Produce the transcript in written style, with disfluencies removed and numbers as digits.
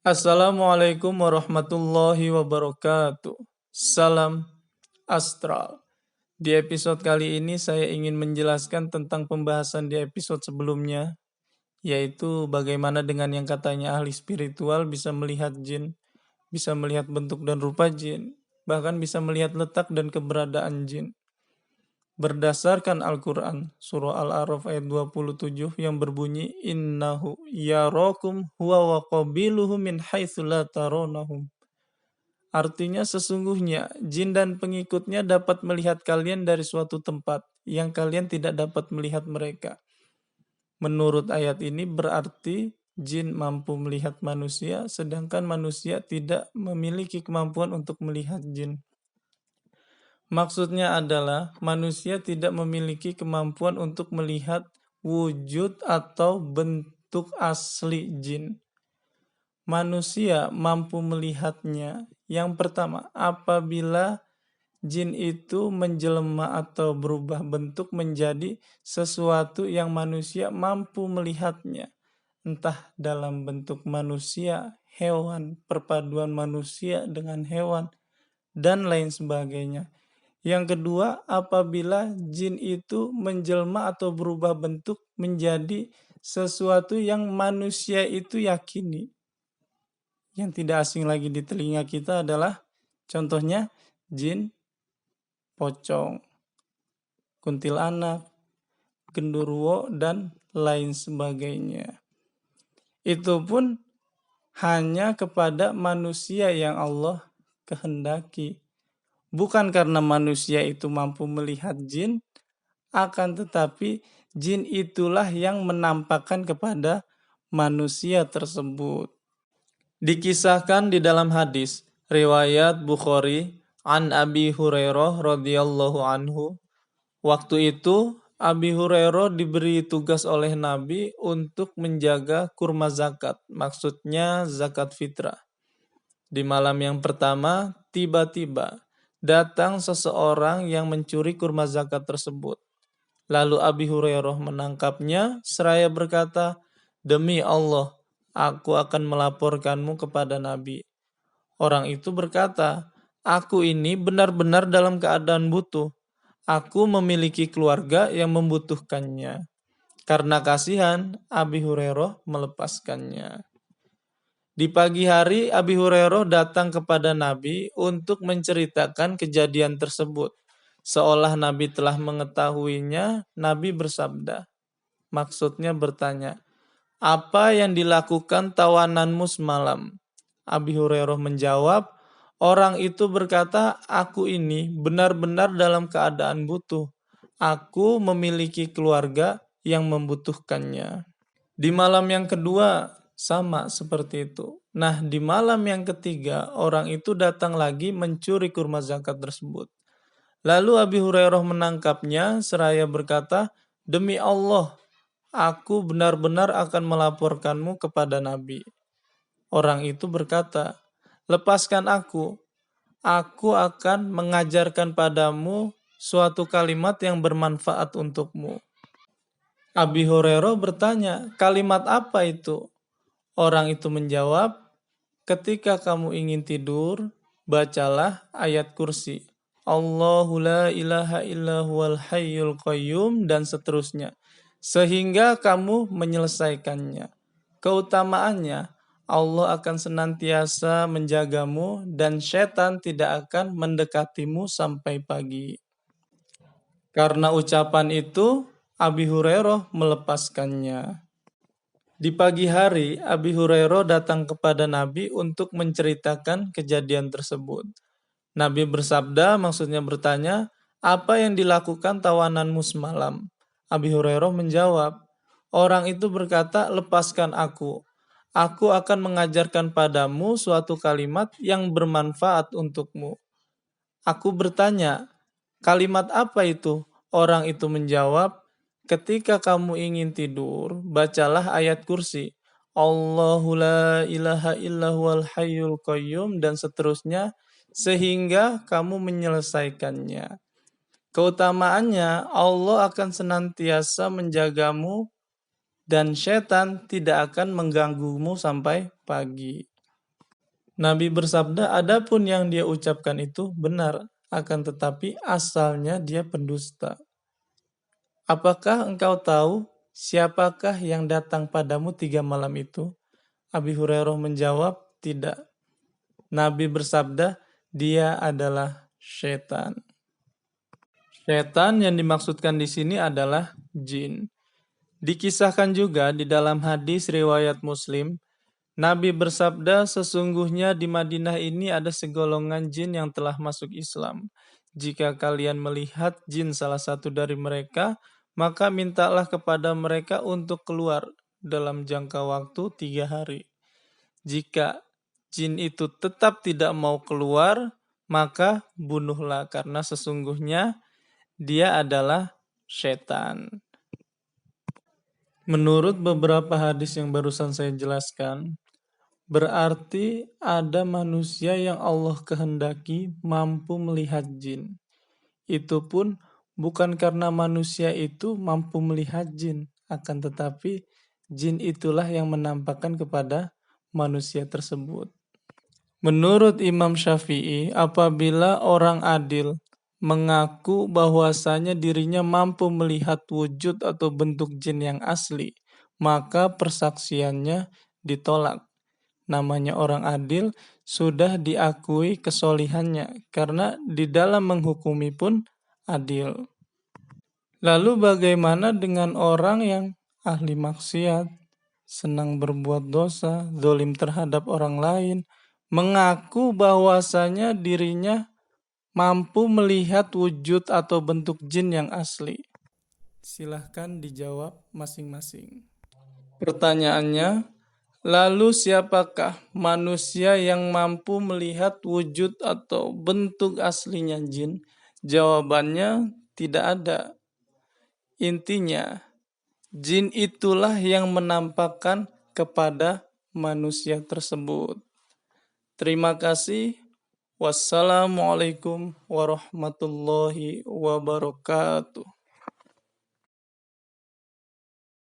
Assalamualaikum warahmatullahi wabarakatuh. Salam astral. Di episode kali ini saya ingin menjelaskan tentang pembahasan di episode sebelumnya, yaitu bagaimana dengan yang katanya ahli spiritual bisa melihat jin, bisa melihat bentuk dan rupa jin, bahkan bisa melihat letak dan keberadaan jin. Berdasarkan Al-Quran, surah Al-A'raf ayat 27 yang berbunyi, Innahu yarakum huwa wa qabiluhu min haitsu la taronahum. Artinya sesungguhnya jin dan pengikutnya dapat melihat kalian dari suatu tempat yang kalian tidak dapat melihat mereka. Menurut ayat ini berarti jin mampu melihat manusia, sedangkan manusia tidak memiliki kemampuan untuk melihat jin. Maksudnya adalah manusia tidak memiliki kemampuan untuk melihat wujud atau bentuk asli jin. Manusia mampu melihatnya. Yang pertama, apabila jin itu menjelma atau berubah bentuk menjadi sesuatu yang manusia mampu melihatnya. Entah dalam bentuk manusia, hewan, perpaduan manusia dengan hewan, dan lain sebagainya. Yang kedua, apabila jin itu menjelma atau berubah bentuk menjadi sesuatu yang manusia itu yakini. Yang tidak asing lagi di telinga kita adalah contohnya jin, pocong, kuntilanak, genderuwo, dan lain sebagainya. Itu pun hanya kepada manusia yang Allah kehendaki. Bukan karena manusia itu mampu melihat jin, akan tetapi jin itulah yang menampakkan kepada manusia tersebut. Dikisahkan di dalam hadis riwayat Bukhari an Abi Hurairah radhiyallahu anhu, waktu itu Abi Hurairah diberi tugas oleh Nabi untuk menjaga kurma zakat, maksudnya zakat fitrah. Di malam yang pertama, tiba-tiba datang seseorang yang mencuri kurma zakat tersebut. Lalu Abi Hurairah menangkapnya seraya berkata, "Demi Allah, aku akan melaporkanmu kepada Nabi." Orang itu berkata, "Aku ini benar-benar dalam keadaan butuh. Aku memiliki keluarga yang membutuhkannya." Karena kasihan, Abi Hurairah melepaskannya. Di pagi hari, Abi Hurairah datang kepada Nabi untuk menceritakan kejadian tersebut. Seolah Nabi telah mengetahuinya, Nabi bersabda, maksudnya bertanya, "Apa yang dilakukan tawananmu semalam?" Abi Hurairah menjawab, "Orang itu berkata, aku ini benar-benar dalam keadaan butuh. Aku memiliki keluarga yang membutuhkannya." Di malam yang kedua, sama seperti itu. Nah, di malam yang ketiga, orang itu datang lagi mencuri kurma zakat tersebut. Lalu Abi Hurairah menangkapnya seraya berkata, "Demi Allah, aku benar-benar akan melaporkanmu kepada Nabi." Orang itu berkata, "Lepaskan aku. Aku akan mengajarkan padamu suatu kalimat yang bermanfaat untukmu." Abi Hurairah bertanya, "Kalimat apa itu?" Orang itu menjawab, "Ketika kamu ingin tidur, bacalah ayat kursi. Allahu la ilaha illa huwal hayyul qayyum," dan seterusnya. Sehingga kamu menyelesaikannya. Keutamaannya, Allah akan senantiasa menjagamu dan setan tidak akan mendekatimu sampai pagi. Karena ucapan itu, Abi Hurairah melepaskannya. Di pagi hari, Abi Hurairah datang kepada Nabi untuk menceritakan kejadian tersebut. Nabi bersabda, maksudnya bertanya, "Apa yang dilakukan tawananmu semalam?" Abi Hurairah menjawab, "Orang itu berkata, 'Lepaskan aku. Aku akan mengajarkan padamu suatu kalimat yang bermanfaat untukmu.'" Aku bertanya, "Kalimat apa itu?" Orang itu menjawab, "Ketika kamu ingin tidur, bacalah ayat kursi. Allahu la ilaha illa huwal hayyul qayyum," dan seterusnya, sehingga kamu menyelesaikannya. Keutamaannya, Allah akan senantiasa menjagamu dan setan tidak akan mengganggumu sampai pagi. Nabi bersabda, adapun yang dia ucapkan itu benar, akan tetapi asalnya dia pendusta. Apakah engkau tahu siapakah yang datang padamu 3 malam itu? Abi Hurairah menjawab, tidak. Nabi bersabda, dia adalah setan. Setan yang dimaksudkan di sini adalah jin. Dikisahkan juga di dalam hadis riwayat Muslim, Nabi bersabda, sesungguhnya di Madinah ini ada segolongan jin yang telah masuk Islam. Jika kalian melihat jin salah satu dari mereka, maka mintalah kepada mereka untuk keluar dalam jangka waktu 3 hari. Jika jin itu tetap tidak mau keluar, maka bunuhlah karena sesungguhnya dia adalah setan. Menurut beberapa hadis yang barusan saya jelaskan, berarti ada manusia yang Allah kehendaki mampu melihat jin. Itu pun bukan karena manusia itu mampu melihat jin, akan tetapi jin itulah yang menampakkan kepada manusia tersebut. Menurut Imam Syafi'i, apabila orang adil mengaku bahwasanya dirinya mampu melihat wujud atau bentuk jin yang asli, maka persaksiannya ditolak. Namanya orang adil sudah diakui kesolihannya, karena di dalam menghukumi pun adil. Lalu bagaimana dengan orang yang ahli maksiat, senang berbuat dosa, zalim terhadap orang lain, mengaku bahwasanya dirinya mampu melihat wujud atau bentuk jin yang asli? Silahkan dijawab masing-masing. Pertanyaannya, lalu siapakah manusia yang mampu melihat wujud atau bentuk aslinya jin? Jawabannya tidak ada. Intinya, jin itulah yang menampakkan kepada manusia tersebut. Terima kasih. Wassalamualaikum warahmatullahi wabarakatuh.